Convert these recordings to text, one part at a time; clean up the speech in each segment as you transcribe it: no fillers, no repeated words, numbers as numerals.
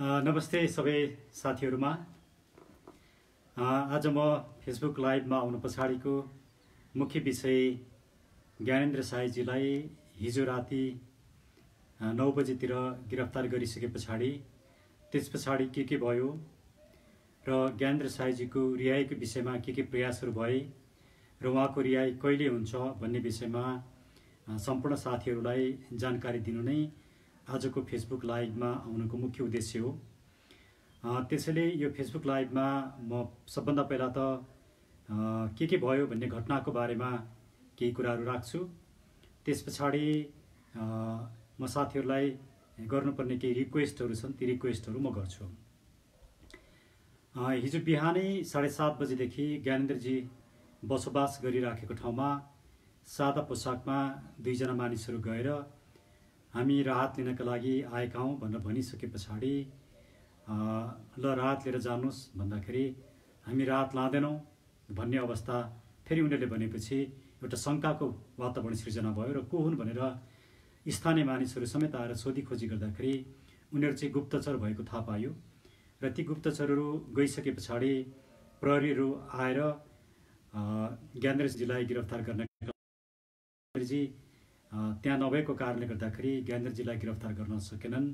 नमस्ते सबै साथीहरुमा। आज म फेसबुक लाइभमा आउनु पछाडिको मुख्य विषय ज्ञानेन्द्र साईजीलाई हिजो राति 9 बजेतिर गिरफ्तार गरिसके पछाडि त्यस पछाडि के भयो र ज्ञानेन्द्र साईजीको रिहाईको विषयमा के प्रयासहरू भए र उहाँको रिहाई कहिले हुन्छ भन्ने विषयमा सम्पूर्ण साथीहरूलाई जानकारी दिनु नै आजको फेसबुक लाइभमा आउनुको मुख्य उद्देश्य हो। त्यसैले यो फेसबुक लाइभमा म सबभन्दा पहिला त के भयो भन्ने घटनाको बारेमा केही कुराहरू राख्छु। त्यस पछाडि म साथीहरूलाई गर्नुपर्ने केही रिक्वेस्टहरू छन्, ती रिक्वेस्टहरू म गर्छु। हिजो बिहानै 7:30 बजेदेखि ज्ञानेन्द्रजी बसोबास गरिराखेको ठाउँमा सादा पोसाकमा दुईजना मानिसहरू गएर हामी राहत लिनका लागि आएका हौं भनेर भनिसके पछाडि ल राहत लिएर जानुस् भन्दाखेरि हामी राहत लाँदैनौं भन्ने अवस्था फेरि उनीहरूले भनेपछि एउटा शंकाको वातावरण सृजना भयो र को हुन् भनेर स्थानीय मानिसहरू समेत आएर सोधीखोजी गर्दाखेरि उनीहरू चाहिँ गुप्तचर भएको थाहा पायो र ती गुप्तचरहरू गइसके पछाडि प्रहरीहरू आएर ज्ञानेन्द्रजीलाई गिरफ्तार गर्न त्यहाँ नभएको कारणले गर्दाखेरि ज्ञानेन्द्रजीलाई गिरफ्तार गर्न सकेनन्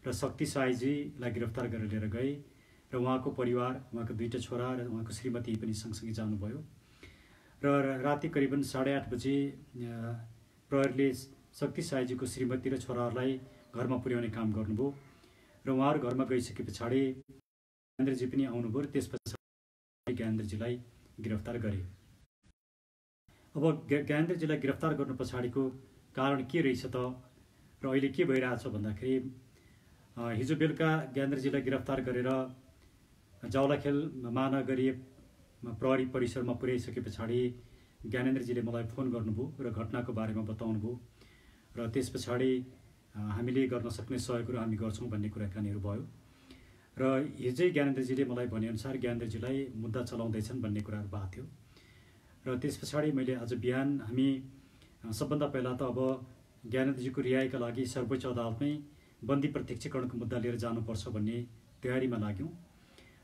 र शक्ति साईजीलाई गिरफ्तार गरेर लिएर गए र उहाँको परिवार, उहाँको दुईटा छोरा र उहाँको श्रीमती पनि सँगसँगै जानुभयो र राति करिबन 8:30 बजे प्रहरीले शक्ति साईजीको श्रीमती र छोराहरूलाई घरमा पुर्याउने काम गर्नुभयो र उहाँहरू घरमा गइसके पछाडि ज्ञानेन्द्रजी पनि आउनुभयो र त्यसपछि ज्ञानेन्द्रजीलाई गिरफ्तार गरे। अब ज्ञानेन्द्रजीलाई गिरफ्तार गर्नु पछाडिको कारण के रहेछ त र अहिले के भइरहेछ भन्दाखेरि हिजो बेलुका ज्ञानेन्द्रजीलाई गिरफ्तार गरेर जावलाखेल महानगरीय प्रहरी परिसरमा पुर्याइसके पछाडि ज्ञानेन्द्रजीले मलाई फोन गर्नुभयो र घटनाको बारेमा बताउनुभयो र त्यस पछाडि हामीले गर्न सक्ने सहयोगहरू हामी गर्छौं भन्ने कुराकानीहरू भयो र हिजै ज्ञानेन्द्रजीले मलाई भनेअनुसार ज्ञानेन्द्रजीलाई मुद्दा चलाउँदैछन् भन्ने कुराहरू भएको थियो र त्यस पछाडि मैले आज बिहान हामी सबभन्दा पहिला त अब ज्ञानेन्द्रजीको रिहाईका लागि सर्वोच्च अदालतमै बन्दी प्रत्यक्षीकरणको मुद्दा लिएर जानुपर्छ भन्ने तयारीमा लाग्यौं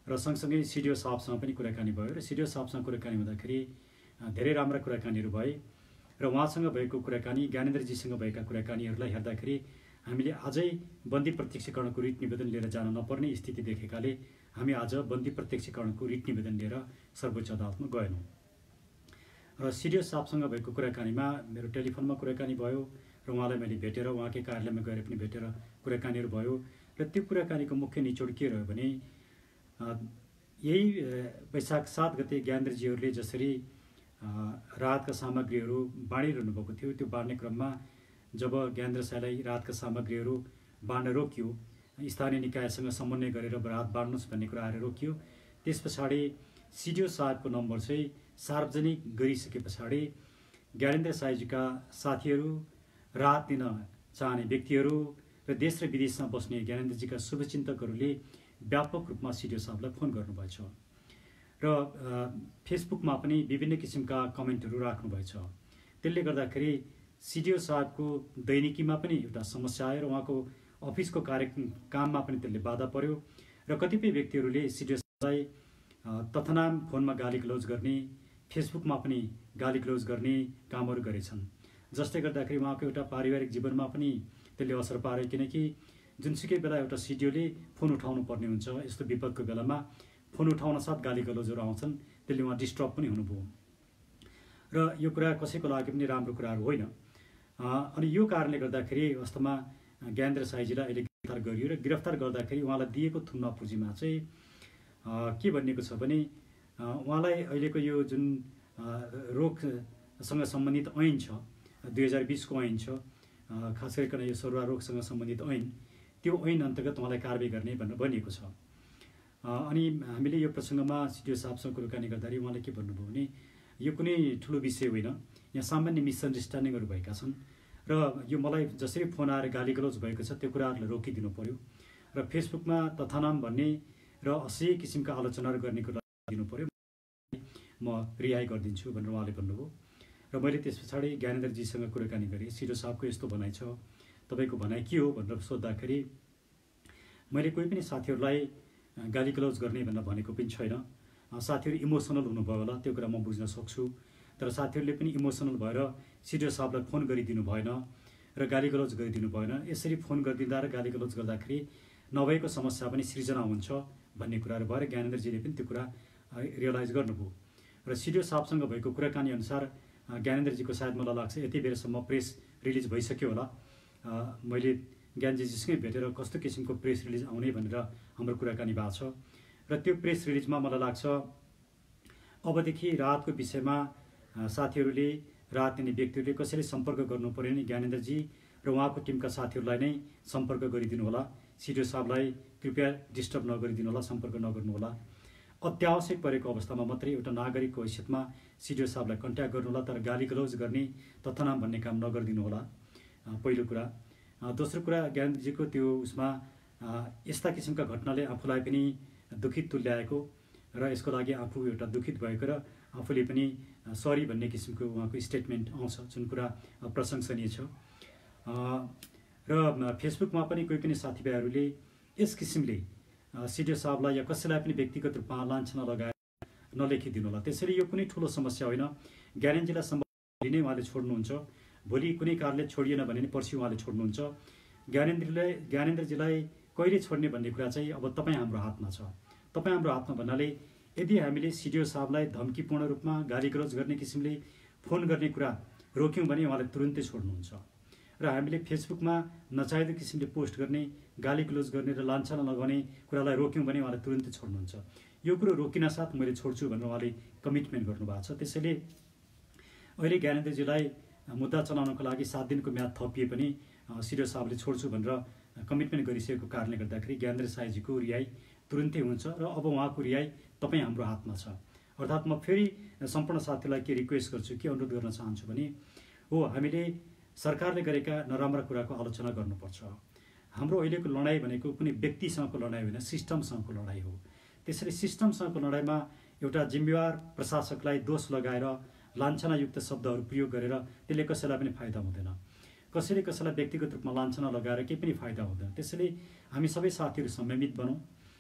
र सँगसँगै सिडिओ साहबसँग पनि कुराकानी भयो र सिडिओ साहबसँग कुराकानी हुँदाखेरि धेरै राम्रा कुराकानीहरू भए र उहाँसँग भएको कुराकानी, ज्ञानेन्द्रजीसँग भएका कुराकानीहरूलाई हेर्दाखेरि हामीले आजै बन्दी प्रत्यक्षीकरणको रिट निवेदन लिएर जान नपर्ने स्थिति देखेकाले हामी आज बन्दी प्रत्यक्षीकरणको रिट निवेदन लिएर सर्वोच्च अदालतमा गएनौं र सिडिओ साहबसँग भएको कुराकानीमा मेरो टेलिफोनमा कुराकानी भयो र उहाँलाई मैले भेटेर उहाँकै कार्यालयमा गएर पनि भेटेर कुराकानीहरू भयो र त्यो कुराकानीको मुख्य निचोड के रह्यो भने यही वैशाख 7 गते ज्ञानेन्द्रजीहरूले जसरी राहतका सामग्रीहरू बाँडिरहनु भएको थियो, त्यो बाँड्ने क्रममा जब ज्ञानेन्द्र साईलाई राहतका सामग्रीहरू बाँड्न रोकियो, स्थानीय निकायसँग समन्वय गरेर राहत बाँड्नुस् भन्ने कुरा आएर रोकियो। त्यस पछाडि सिडिओ साहबको नम्बर चाहिँ सार्वजनिक गरिसके पछाडि ज्ञानेन्द्र साईजीका साथीहरू, राहत दिन चाहने व्यक्तिहरू र देश र विदेशमा बस्ने ज्ञानेन्द्रजीका शुभचिन्तकहरूले व्यापक रूपमा सिडिओ साहबलाई फोन गर्नुभएछ र फेसबुकमा पनि विभिन्न किसिमका कमेन्टहरू राख्नुभएछ। त्यसले गर्दाखेरि सिडिओ साहबको दैनिकीमा पनि एउटा समस्या आयो र उहाँको अफिसको काममा पनि त्यसले बाधा पर्यो र कतिपय व्यक्तिहरूले सिडिओ साहबलाई तथनाम फोनमा गाली गलौज गर्ने, फेसबुकमा पनि गाली गलौज गर्ने कामहरू गरेछन्, जसले गर्दाखेरि उहाँको एउटा पारिवारिक जीवनमा पनि त्यसले असर पार्यो किनकि जुनसुकै बेला एउटा सिडिओले फोन उठाउनु पर्ने हुन्छ, यस्तो विपदको बेलामा फोन उठाउन साथ गाली गलौजहरू आउँछन्, त्यसले उहाँ डिस्टर्ब पनि हुनुभयो र यो कुरा कसैको लागि पनि राम्रो कुराहरू होइन। अनि यो कारणले गर्दाखेरि वास्तवमा ज्ञानेन्द्र साईजीलाई अहिले गिरफ्तार गरियो र गिरफ्तार गर्दाखेरि उहाँलाई दिएको थुम्मा पुँजीमा चाहिँ के भनिएको छ भने उहाँलाई अहिलेको यो जुन रोगसँग सम्बन्धित ऐन छ, 2020 को ऐन छ, खास गरिकन यो सरुवा रोगसँग सम्बन्धित ऐन, त्यो ऐन अन्तर्गत उहाँलाई कारबाही गर्ने भनेर भनिएको छ। अनि हामीले यो प्रसङ्गमा सिडिओ साहबसँग कुराकानी गर्दाखेरि उहाँले के भन्नुभयो भने यो कुनै ठुलो विषय होइन, यहाँ सामान्य मिसअन्डरस्ट्यान्डिङहरू भएका छन् र यो मलाई जसरी फोन आएर गाली गलौज भएको छ त्यो कुराहरूलाई रोकिदिनु पर्यो र फेसबुकमा तथानाम भन्ने र असह्य किसिमका आलोचनाहरू गर्ने कुरा दिनु पर्यो, म रिहाई गरिदिन्छु भनेर उहाँले भन्नुभयो र मैले त्यस पछाडि ज्ञानेन्द्रजीसँग कुराकानी गरेँ। सिडिओ साहबको यस्तो भनाइ छ, तपाईको भनाइ के हो भनेर सोद्धाखेरि मैले कोही पनि साथीहरूलाई गाली गलौज गर्ने भनेर भनेको पनि छैन। साथीहरू इमोसनल हुनुभयो होला, त्यो कुरा म बुझ्न सक्छु। तर साथीहरूले पनि इमोसनल भएर सिडिओ साहबलाई फोन गरिदिनु भएन र गाली गलौज गरिदिनु भएन। यसरी फोन गरिदिँदा र गाली गलौज गर्दाखेरि नभएको समस्या पनि सृजना हुन्छ भन्ने कुराहरू भएर ज्ञानेन्द्रजीले पनि त्यो कुरा रियलाइज गर्नुभयो। र सिडिओ साहबसँग भएको कुराकानी अनुसार ज्ञानेन्द्रजीको सायद मलाई लाग्छ यति बेरसम्म प्रेस रिलिज भइसक्यो होला। मैले ज्ञानजीजीसँगै भेटेर कस्तो किसिमको प्रेस रिलिज आउने भनेर हाम्रो कुराकानी भएको छ। र त्यो प्रेस रिलिजमा मलाई लाग्छ अबदेखि राहतको विषयमा साथीहरूले, राहत दिने व्यक्तिहरूले कसैले सम्पर्क गर्नु पर्यो भने ज्ञानेन्द्रजी र उहाँको टिमका साथीहरूलाई नै सम्पर्क गरिदिनु होला। सिडिओ साहबलाई कृपया डिस्टर्ब नगरिदिनु होला, सम्पर्क नगर्नु होला। अत्यावश्यक परेको अवस्थामा मात्रै एउटा नागरिकको हैसियतमा सिडिओ साहबलाई कन्ट्याक्ट गर्नु होला, तर गाली गलौज गर्ने तथनाम भन्ने काम नगरिदिनु होला, पहिलो कुरा। दोस्रो कुरा, ज्ञानेन्द्रजीको त्यो उसमा यस्ता किसिमका घटनाले आफूलाई पनि दुखित तुल्याएको र यसको लागि आफू एउटा दुखित भएको र आफूले पनि सरी भन्ने किसिमको उहाँको स्टेटमेन्ट आउँछ, जुन कुरा प्रशंसनीय छ। र फेसबुकमा पनि कोही पनि साथीभाइहरूले यस किसिमले सिडिओ साहबलाई या कसैलाई पनि व्यक्तिगत रूपमा लान्छना लगाएर नलेखिदिनु होला। त्यसरी यो कुनै ठुलो समस्या होइन। ज्ञानेन्द्रजीलाई सम्भव नै उहाँले छोड्नुहुन्छ, भोलि कुनै कारणले छोडिएन भने नि पर्सि उहाँले छोड्नुहुन्छ। ज्ञानेन्द्रजीलाई कहिले छोड्ने भन्ने कुरा चाहिँ अब तपाईँ हाम्रो हातमा छ। तपाईँ हाम्रो हातमा भन्नाले यदि हामीले सिडिओ साहबलाई धम्कीपूर्ण रूपमा गाली गलौज गर्ने किसिमले फोन गर्ने कुरा रोक्यौँ भने उहाँले तुरुन्तै छोड्नुहुन्छ। र हामीले फेसबुकमा नचाहिँदो किसिमले पोस्ट गर्ने, गाली गलौज गर्ने र लान्छना लगाउने कुरालाई रोक्यौँ भने उहाँले तुरुन्तै छोड्नुहुन्छ। यो कुरो रोकिन साथ मैले छोड्छु भनेर उहाँले कमिटमेन्ट गर्नुभएको छ। त्यसैले अहिले ज्ञानेन्द्रजीलाई मुद्दा चलाउनको लागि 7 दिनको म्याद थपिए पनि सिडिओ साहबले छोड्छु भनेर कमिटमेन्ट गरिसकेको कारणले गर्दाखेरि ज्ञानेन्द्र साईजीको रिहाई तुरुन्तै हुन्छ र अब उहाँको रिहाई तपाईँ हाम्रो हातमा छ। अर्थात् म फेरि सम्पूर्ण साथीलाई के रिक्वेस्ट गर्छु, के अनुरोध गर्न चाहन्छु भने हो, हामीले सरकारले गरेका नराम्रा कुराको आलोचना गर्नुपर्छ। हाम्रो अहिलेको लडाइँ भनेको कुनै व्यक्तिसँगको लडाइँ होइन, सिस्टमसँगको लडाइँ हो। त्यसरी सिस्टमसँगको लडाइँमा एउटा जिम्मेवार प्रशासकलाई दोष लगाएर लान्छनायुक्त शब्दहरू प्रयोग गरेर त्यसले कसैलाई पनि फाइदा हुँदैन। कसैले कसैलाई व्यक्तिगत रूपमा लान्छना लगाएर केही पनि फाइदा हुँदैन। त्यसैले हामी सबै साथीहरू संयमित बनौँ।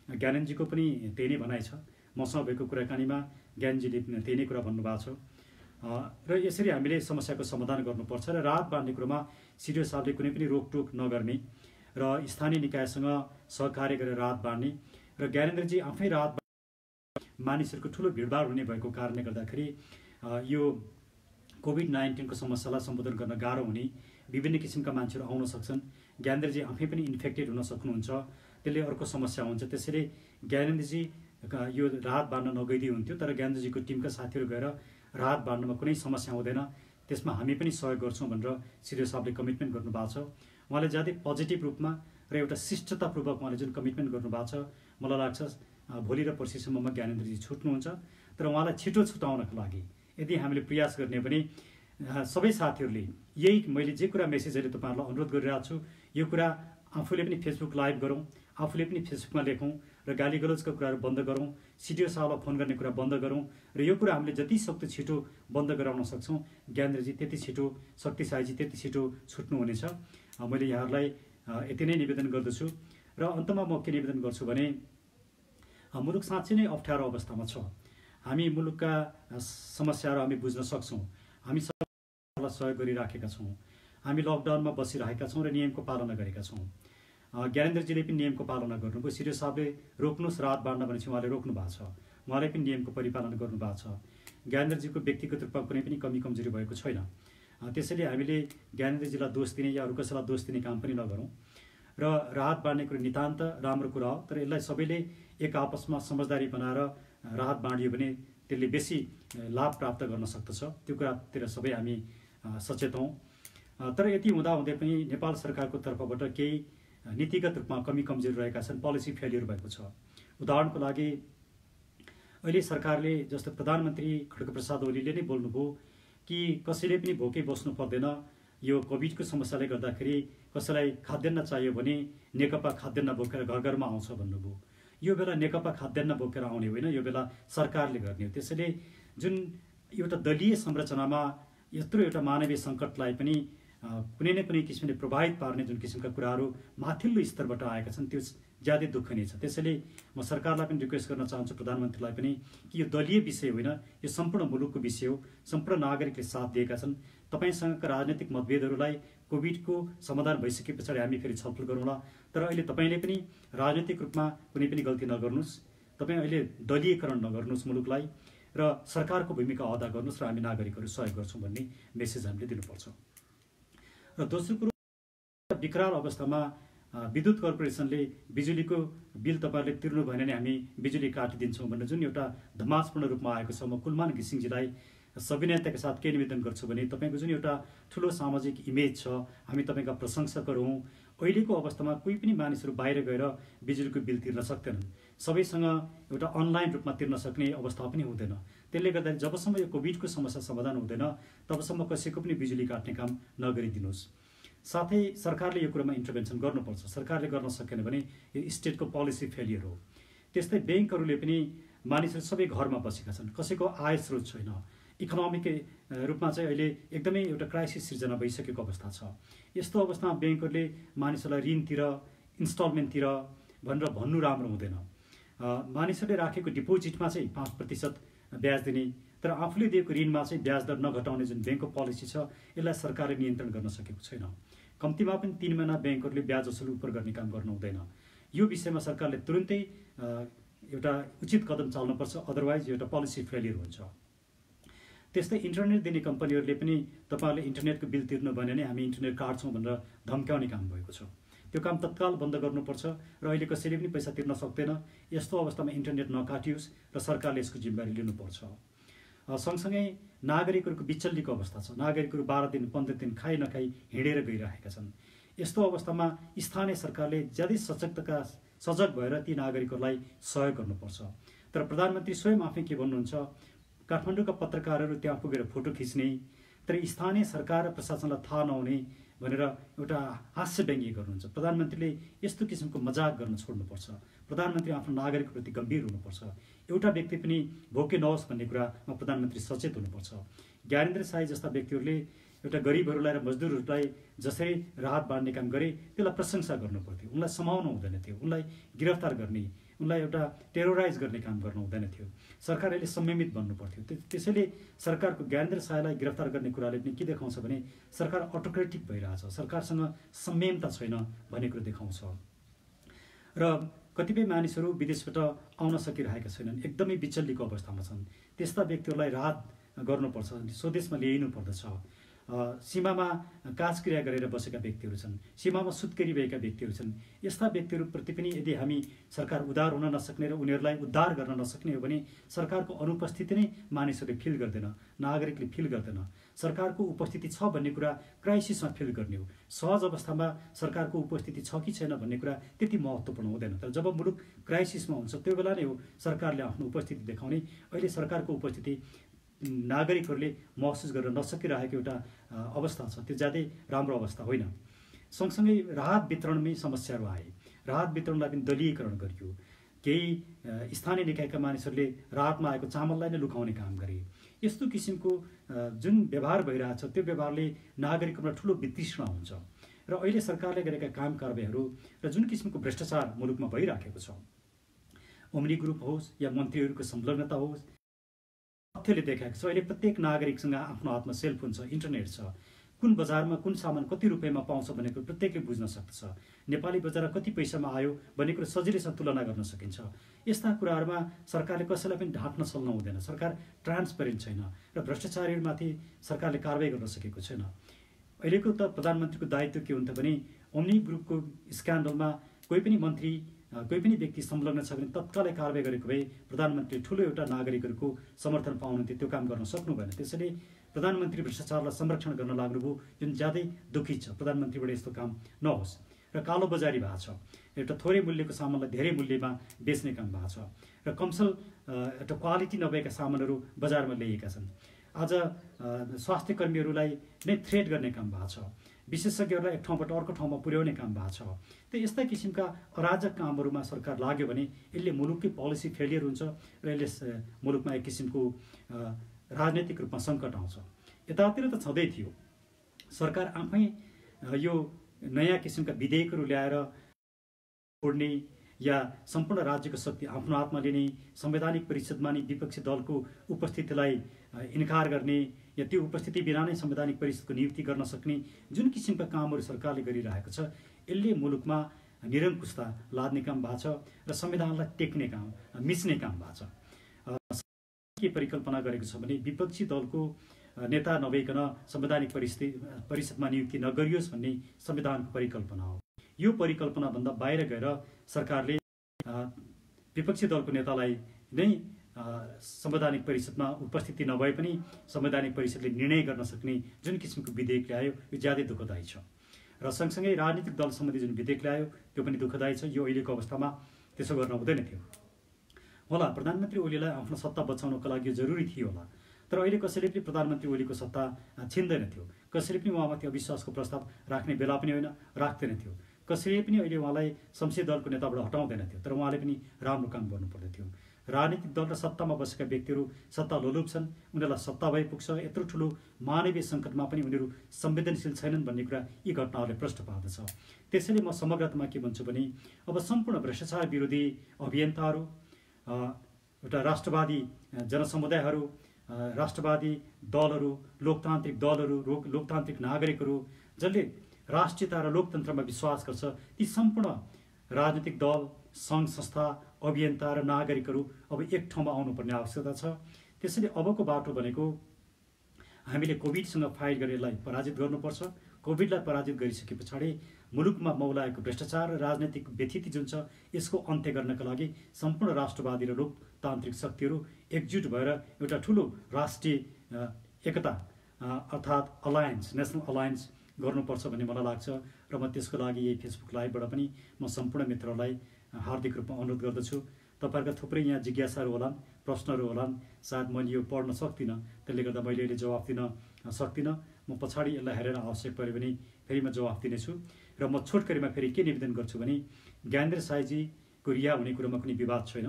ज्ञानेन्द्रजीको पनि त्यही नै भनाइ छ। मसँग भएको कुराकानीमा ज्ञानजीले त्यही नै कुरा भन्नुभएको छ। र यसरी हामीले समस्याको समाधान गर्नुपर्छ र राहत बाँड्ने कुरोमा सिडिओ साहबले कुनै पनि रोकटोक नगर्ने र स्थानीय निकायसँग सहकार्य गरेर राहत बाँड्ने र ज्ञानेन्द्रजी आफै राहत मानिसहरूको ठुलो भिडभाड हुने भएको कारणले गर्दाखेरि यो कोभिड-19 को समस्यालाई सम्बोधन गर्न गाह्रो हुने, विभिन्न किसिमका मान्छेहरू आउन सक्छन्। ज्ञानेन्द्रजी आफै पनि इन्फेक्टेड हुन सक्नुहुन्छ, त्यसले अर्को समस्या हुन्छ। त्यसैले ज्ञानेन्द्रजी यो राहत बाँड्न नगइदिए हुन्थ्यो, तर ज्ञानेन्द्रजीको टिमका साथीहरू गएर राहत बाँड्नमा कुनै समस्या हुँदैन, त्यसमा हामी पनि सहयोग गर्छौँ भनेर सिडिओ साहबले कमिटमेन्ट गर्नुभएको छ। उहाँले ज्यादै पोजिटिभ रूपमा र एउटा शिष्टतापूर्वक उहाँले जुन कमिटमेन्ट गर्नुभएको छ, मलाई लाग्छ भोलि र पर्सिसम्ममा ज्ञानेन्द्रजी छुट्नुहुन्छ। तर उहाँलाई छिटो छुटाउनको लागि यदि हामीले प्रयास गर्ने भने सबै साथीहरूले यही मैले जे कुरा मेसेजहरू तपाईँहरूलाई अनुरोध गरिरहेको छु, यो कुरा आफूले पनि फेसबुक लाइभ गरौँ, आफूले पनि फेसबुकमा लेखौँ र गाली गलौजका कुराहरू बन्द गरौँ, सिडिओ साहबलाई फोन गर्ने कुरा बन्द गरौँ र यो कुरा हामीले जति सक्दो छिटो बन्द गराउन सक्छौँ। ज्ञानेन्द्रजी त्यति छिटो, शक्ति साईजी त्यति छिटो छुट्नुहुनेछ। मैले यहाँहरूलाई यति नै निवेदन गर्दछु। र अन्तमा म के निवेदन गर्छु भने मुलुक साँच्चै नै अप्ठ्यारो अवस्थामा छ। हामी मुलुकका समस्याहरू हामी बुझ्न सक्छौँ, हामी सबैलाई सहयोग गरिराखेका छौँ, हामी लकडाउनमा बसिरहेका छौँ र नियमको पालना गरेका छौँ। ज्ञानेन्द्रजीले पनि नियमको पालना गर्नुभयो। सिडिओ साहबले रोक्नुहोस् राहत बाँड्न भनेपछि उहाँले रोक्नु भएको छ, उहाँले पनि नियमको परिपालन गर्नुभएको छ। ज्ञानेन्द्रजीको व्यक्तिगत रूपमा कुनै पनि कमी कमजोरी भएको छैन। त्यसैले हामीले ज्ञानेन्द्रजीलाई दोष दिने या अरू कसैलाई दोष दिने काम पनि नगरौँ र राहत बाँड्ने कुरो नितान्त राम्रो कुरा हो। तर यसलाई सबैले एक आपसमा समझदारी बनाएर राहत बाँडियो भने त्यसले बेसी लाभ प्राप्त गर्न सक्दछ। त्यो कुरातिर सबै हामी सचेत हौँ। तर यति हुँदाहुँदै पनि नेपाल सरकारको तर्फबाट केही नीतिगत रूपमा कमी कमजोरी रहेका छन्, पोलिसी फेलियर भएको छ। उदाहरणको लागि अहिले सरकारले जस्तो प्रधानमन्त्री खड्गप्रसाद ओलीले नै बोल्नुभयो कि कसैले पनि भोकै बस्नु पर्दैन, यो कोभिडको समस्याले गर्दाखेरि कसैलाई खाद्यान्न चाहियो भने नेकपा खाद्यान्न बोकेर घर घरमा आउँछ भन्नुभयो। यो बेला नेकपा खाद्यान्न बोकेर आउने होइन, यो बेला सरकारले गर्ने हो। त्यसैले जुन एउटा दलीय संरचनामा यत्रो एउटा मानवीय सङ्कटलाई पनि कुनै न कुनै किसिमले प्रभावित पार्ने जुन किसिमका कुराहरू माथिल्लो स्तरबाट आएका छन् त्यो ज्यादै दुःखनीय छ। त्यसैले म सरकारलाई पनि रिक्वेस्ट गर्न चाहन्छु, प्रधानमन्त्रीलाई पनि, कि यो दलीय विषय होइन, यो सम्पूर्ण मुलुकको विषय हो। सम्पूर्ण नागरिकले साथ दिएका छन्। तपाईँसँगका राजनैतिक मतभेदहरूलाई कोभिडको समाधान भइसके पछाडि हामी फेरि छलफल गरौँला। तर अहिले तपाईँले पनि राजनैतिक रूपमा कुनै पनि गल्ती नगर्नुहोस्। तपाईँ अहिले दलीयकरण नगर्नुहोस् मुलुकलाई, र सरकारको भूमिका अदा गर्नुहोस्, र हामी नागरिकहरू सहयोग गर्छौँ भन्ने मेसेज हामीले दिनुपर्छ। र दोस्रो कुरो, विकराल अवस्थामा विद्युत कर्पोरेसनले बिजुलीको बिल तपाईँहरूले तिर्नु भएन भने हामी बिजुली काटिदिन्छौँ भन्ने जुन एउटा धमासपूर्ण रूपमा आएको छ, म कुलमान घिसिङजीलाई सविनयताका साथ के निवेदन गर्छु भने तपाईँको जुन एउटा ठुलो सामाजिक इमेज छ, हामी तपाईँका प्रशंसक हौँ। अहिलेको अवस्थामा कोही पनि मानिसहरू बाहिर गएर बिजुलीको बिल तिर्न सक्दैनन्। सबैसँग एउटा अनलाइन रूपमा तिर्न सक्ने अवस्था पनि हुँदैन। त्यसले गर्दा जबसम्म यो कोभिडको समस्या समाधान हुँदैन तबसम्म कसैको पनि बिजुली काट्ने काम नगरिदिनुहोस्। साथै सरकारले यो कुरामा इन्टरभेन्सन गर्नुपर्छ। सरकारले गर्न सकेन भने यो स्टेटको पोलिसी फेलियर हो। त्यस्तै ब्याङ्कहरूले पनि, मानिसहरू सबै घरमा बसेका छन्, कसैको आय स्रोत छैन, इकोनोमिक रूपमा चाहिँ अहिले एकदमै एउटा क्राइसिस सिर्जना भइसकेको अवस्था छ। यस्तो अवस्थामा ब्याङ्कहरूले मानिसहरूलाई ऋणतिर, इन्स्टलमेन्टतिर भनेर भन्नु राम्रो हुँदैन। मानिसहरूले राखेको डिपोजिटमा चाहिँ 5% ब्याज दिने, तर आफूले दिएको ऋणमा चाहिँ ब्याज दर नघटाउने जुन ब्याङ्कको पोलिसी छ, यसलाई सरकारले नियन्त्रण गर्न सकेको छैन। कम्तीमा पनि 3 महिना ब्याङ्कहरूले ब्याज असुल उपर गर्ने काम गर्नु हुँदैन। यो विषयमा सरकारले तुरुन्तै एउटा उचित कदम चाल्नुपर्छ, अदरवाइज एउटा पोलिसी फेलियर हुन्छ। त्यस्तै इन्टरनेट दिने कम्पनीहरूले पनि तपाईँहरूले इन्टरनेटको बिल तिर्नु भएन भने हामी इन्टरनेट काट्छौँ भनेर धम्क्याउने काम भएको छ। त्यो काम तत्काल बन्द गर्नुपर्छ, र अहिले कसैले पनि पैसा तिर्न सक्दैन। यस्तो अवस्थामा इन्टरनेट नकाटियोस् र सरकारले यसको जिम्मेवारी लिनुपर्छ। सँगसँगै नागरिकहरूको बिचल्लीको अवस्था छ। नागरिकहरू 12 दिन 15 दिन खाइ नखाइ हिँडेर गइरहेका छन्। यस्तो अवस्थामा स्थानीय सरकारले ज्यादै सजग भएर ती नागरिकहरूलाई सहयोग गर्नुपर्छ। तर प्रधानमन्त्री स्वयं आफै के भन्नुहुन्छ, काठमाडौँका पत्रकारहरू त्यहाँ पुगेर फोटो खिच्ने, तर स्थानीय सरकार र प्रशासनलाई थाहा नहुने भनेर एउटा हास्य व्यङ्ग्य गर्नुहुन्छ। प्रधानमन्त्रीले यस्तो किसिमको मजाक गर्न छोड्नुपर्छ। प्रधानमन्त्री आफ्नो नागरिकप्रति गम्भीर हुनुपर्छ। एउटा व्यक्ति पनि भोके नहोस् भन्ने कुरामा प्रधानमन्त्री सचेत हुनुपर्छ। ज्ञानेन्द्र साई जस्ता व्यक्तिहरूले एउटा गरिबहरूलाई र मजदुरहरूलाई जसरी राहत बाँड्ने काम गरे त्यसलाई प्रशंसा गर्नु पर्थ्यो। उनलाई समाउनु हुँदैन थियो, उनलाई गिरफ्तार गर्ने, उनलाई एउटा टेरोराइज गर्ने काम गर्नु हुँदैन थियो। सरकारले संयमित बन्नु पर्थ्यो। त्यसैले सरकारको ज्ञानेन्द्र साईलाई गिरफ्तार गर्ने कुराले पनि के देखाउँछ भने सरकार अटोक्रेटिक भइरहेछ, सरकारसँग संयमता छैन भन्ने कुरो देखाउँछ। र कतिपय मानिसहरू विदेशबाट आउन सकिरहेका छैनन्, एकदमै बिचल्लीको अवस्थामा छन्। त्यस्ता व्यक्तिहरूलाई राहत गर्नुपर्छ, स्वदेशमा ल्याइनु पर्दछ। सीमामा काजक्रिया गरेर बसेका व्यक्तिहरू छन्, सीमामा सुत्केरी भएका व्यक्तिहरू छन्। यस्ता व्यक्तिहरूप्रति पनि यदि हामी सरकार उदार हुन नसक्ने र उनीहरूलाई उद्धार गर्न नसक्ने हो भने सरकारको अनुपस्थिति नै मानिसहरूले फिल गर्दैन, नागरिकले फिल गर्दैन। सरकारको उपस्थिति छ भन्ने कुरा क्राइसिसमा फिल गर्ने हो। सहज अवस्थामा सरकारको उपस्थिति छ कि छैन भन्ने कुरा त्यति महत्त्वपूर्ण हुँदैन। तर जब मुलुक क्राइसिसमा हुन्छ त्यो बेला नै हो सरकारले आफ्नो उपस्थिति देखाउने। अहिले सरकारको उपस्थिति नागरिकहरूले महसुस गर्न नसकिरहेको एउटा अवस्था छ, त्यो ज्यादै राम्रो अवस्था होइन। सँगसँगै राहत वितरणमै समस्याहरू आए। राहत वितरणलाई पनि दलीयकरण गरियो। केही स्थानीय निकायका मानिसहरूले राहतमा आएको चामललाई नै लुकाउने काम गरे। यस्तो किसिमको जुन व्यवहार भइरहेछ त्यो व्यवहारले नागरिकमा ठुलो वितृष्णा हुन्छ। र अहिले सरकारले गरेका काम कारबाहीहरू र जुन किसिमको भ्रष्टाचार मुलुकमा भइराखेको छ, ओम्नी ग्रुप होस् या मन्त्रीहरूको संलग्नता होस्, तथ्यले देखाएको छ। अहिले प्रत्येक नागरिकसँग आफ्नो हातमा सेलफोन छ, इन्टरनेट छ। कुन बजारमा कुन सामान कति रुपियाँमा पाउँछ भन्ने कुरो प्रत्येकले बुझ्न सक्छ। नेपाली बजारमा कति पैसामा आयो भन्ने कुरो सजिलैसँग तुलना गर्न सकिन्छ। यस्ता कुराहरूमा सरकारले कसैलाई पनि ढाँट्न छल्न हुँदैन। सरकार ट्रान्सपेरेन्ट छैन र भ्रष्टाचारीहरूमाथि सरकारले कारबाही गर्न सकेको छैन। अहिलेको त प्रधानमन्त्रीको दायित्व के हुन्छ भने ओम्नी ग्रुपको स्क्यान्डलमा कोही पनि मन्त्री, कोही पनि व्यक्ति संलग्न छ भने तत्कालै कारबाही गरेको भए प्रधानमन्त्रीले ठुलो एउटा नागरिकहरूको समर्थन पाउनुहुन्थ्यो, त्यो काम गर्न सक्नु भएन। त्यसैले प्रधानमन्त्री भ्रष्टाचारलाई संरक्षण गर्न लाग्नुभयो, जुन ज्यादै दुखित छ। प्रधानमन्त्रीबाट यस्तो काम नहोस्। र कालो बजारी भएको छ, एउटा थोरै मूल्यको सामानलाई धेरै मूल्यमा बेच्ने काम भएको छ, र कमसल एउटा क्वालिटी नभएका सामानहरू बजारमा ल्याइएका छन्। आज स्वास्थ्य कर्मीहरूलाई नै थ्रेट गर्ने काम भएको छ, विशेषज्ञहरूलाई एक ठाउँबाट अर्को ठाउँमा पुर्याउने काम भएको छ। त यस्ता किसिमका अराजक कामहरूमा सरकार लाग्यो भने यसले मुलुककै पोलिसी फेलियर हुन्छ र यसले मुलुकमा एक किसिमको राजनैतिक रूपमा सङ्कट आउँछ। यतातिर त छँदै थियो, सरकार आफै यो नयाँ किसिमका विधेयकहरू ल्याएर छोड्ने या सम्पूर्ण राज्यको शक्ति आफ्नो हातमा लिने, संवैधानिक परिषदमा नि विपक्षी दलको उपस्थितिलाई इन्कार गर्ने या त्यो उपस्थिति बिना नै संवैधानिक परिषदको नियुक्ति गर्न सक्ने जुन किसिमका कामहरू सरकारले गरिरहेको छ, यसले मुलुकमा निरङ्कुशता लाद्ने काम भएको छ र संविधानलाई टेक्ने काम, मिच्ने काम भएको छ। के परिकल्पना गरेको छ भने विपक्षी दलको नेता नभइकन संवैधानिक परिषदमा नियुक्ति नगरियोस् भन्ने संविधानको परिकल्पना हो। यो परिकल्पनाभन्दा बाहिर गएर सरकारले विपक्षी दलको नेतालाई नै संवैधानिक परिषदमा उपस्थिति नभए पनि संवैधानिक परिषदले निर्णय गर्न सक्ने जुन किसिमको विधेयक ल्यायो यो ज्यादै दुःखदायी छ। र सँगसँगै राजनीतिक दल सम्बन्धी जुन विधेयक ल्यायो त्यो पनि दुःखदायी छ। यो अहिलेको अवस्थामा त्यसो गर्न हुँदैन थियो होला। प्रधानमन्त्री ओलीलाई आफ्नो सत्ता बचाउनको लागि यो जरुरी थियो होला, तर अहिले कसैले पनि प्रधानमन्त्री ओलीको सत्ता छिन्दैन थियो। कसैले पनि उहाँमाथि अविश्वासको प्रस्ताव राख्ने बेला पनि होइन, राख्दैन थियो। कसैले पनि अहिले उहाँलाई संसदीय दलको नेताबाट हटाउँदैन थियो, तर उहाँले पनि राम्रो काम गर्नुपर्ने थियो। राजनीतिक दल र सत्तामा बसेका व्यक्तिहरू सत्ता लोलुप छन्, उनीहरूलाई सत्ता भए पुग्छ। यत्रो ठुलो मानवीय सङ्कटमा पनि उनीहरू संवेदनशील छैनन् भन्ने कुरा यी घटनाहरूले प्रश्न पार्दछ। त्यसैले म समग्रतामा के भन्छु भने अब सम्पूर्ण भ्रष्टाचार विरोधी अभियन्ताहरू, एउटा राष्ट्रवादी जनसमुदायहरू, राष्ट्रवादी दलहरू, लोकतान्त्रिक दलहरू, लोकतान्त्रिक नागरिकहरू जसले राष्ट्रियता र लोकतन्त्रमा विश्वास गर्छ, ती सम्पूर्ण राजनीतिक दल, सङ्घ संस्था, अभियन्ता र नागरिकहरू अब एक ठाउँमा आउनुपर्ने आवश्यकता छ। त्यसैले अबको बाटो भनेको हामीले कोभिडसँग फाइट गरेर यसलाई पराजित गर्नुपर्छ। कोभिडलाई पराजित गरिसके पछाडि मुलुकमा मौलाएको भ्रष्टाचार र राजनैतिक व्यथिति जुन छ यसको अन्त्य गर्नका लागि सम्पूर्ण राष्ट्रवादी र लोकतान्त्रिक शक्तिहरू एकजुट भएर एउटा ठुलो राष्ट्रिय एकता अर्थात् अलायन्स, नेसनल अलायन्स गर्नुपर्छ भन्ने मलाई लाग्छ। र म त्यसको लागि यही फेसबुक लाइभबाट पनि म सम्पूर्ण मित्रहरूलाई हार्दिक रूपमा अनुरोध गर्दछु। तपाईँहरूका थुप्रै यहाँ जिज्ञासाहरू होलान्, प्रश्नहरू होलान्, सायद मैले यो पढ्न सक्दिनँ, त्यसले गर्दा मैले अहिले जवाफ दिन सक्दिनँ। म पछाडि यसलाई हेरेर आवश्यक पऱ्यो भने फेरि म जवाफ दिनेछु। र म छोटकरीमा फेरि के निवेदन गर्छु भने ज्ञानेन्द्र साईजीको रिहा हुने कुरोमा कुनै विवाद छैन,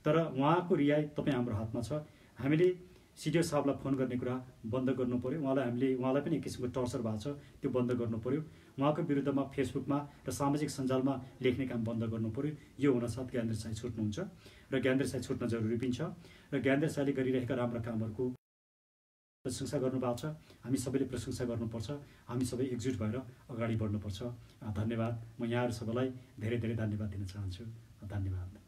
तर उहाँको रिहाई तपाईँ हाम्रो हातमा छ। हामीले सिडिओ साहबलाई फोन गर्ने कुरा बन्द गर्नु पर्यो। उहाँलाई पनि एक किसिमको टर्चर भएको छ, त्यो बन्द गर्नु पर्यो। उहाँको विरुद्धमा फेसबुकमा र सामाजिक सञ्जालमा लेख्ने काम बन्द गर्नु पर्यो। यो हुनसाथ ज्ञानेन्द्र साई छुट्नुहुन्छ र ज्ञानेन्द्र साई छुट्न जरुरी पनि छ। र ज्ञानेन्द्र साईले गरिरहेका राम्रा कामहरूको प्रशंसा गर्नुभएको छ। हामी सबैले प्रशंसा गर्नुपर्छ। हामी सबै एकजुट भएर अगाडि बढ्नुपर्छ। धन्यवाद। म यहाँहरू सबैलाई धेरै धेरै धन्यवाद दिन चाहन्छु। धन्यवाद।